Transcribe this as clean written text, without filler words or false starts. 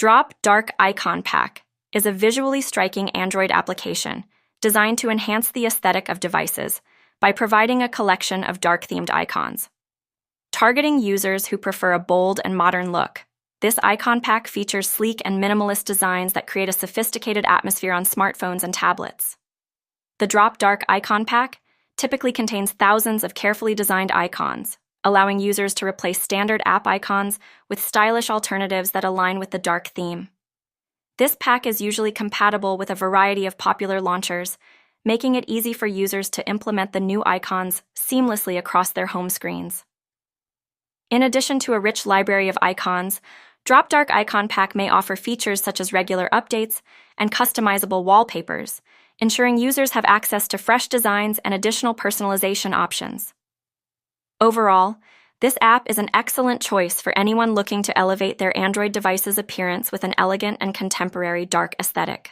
Drop Dark Icon Pack is a visually striking Android application designed to enhance the aesthetic of devices by providing a collection of dark-themed icons. Targeting users who prefer a bold and modern look, this icon pack features sleek and minimalist designs that create a sophisticated atmosphere on smartphones and tablets. The Drop Dark Icon Pack typically contains thousands of carefully designed icons, allowing users to replace standard app icons with stylish alternatives that align with the dark theme. This pack is usually compatible with a variety of popular launchers, making it easy for users to implement the new icons seamlessly across their home screens. In addition to a rich library of icons, Drop Dark Icon Pack may offer features such as regular updates and customizable wallpapers, ensuring users have access to fresh designs and additional personalization options. Overall, this app is an excellent choice for anyone looking to elevate their Android device's appearance with an elegant and contemporary dark aesthetic.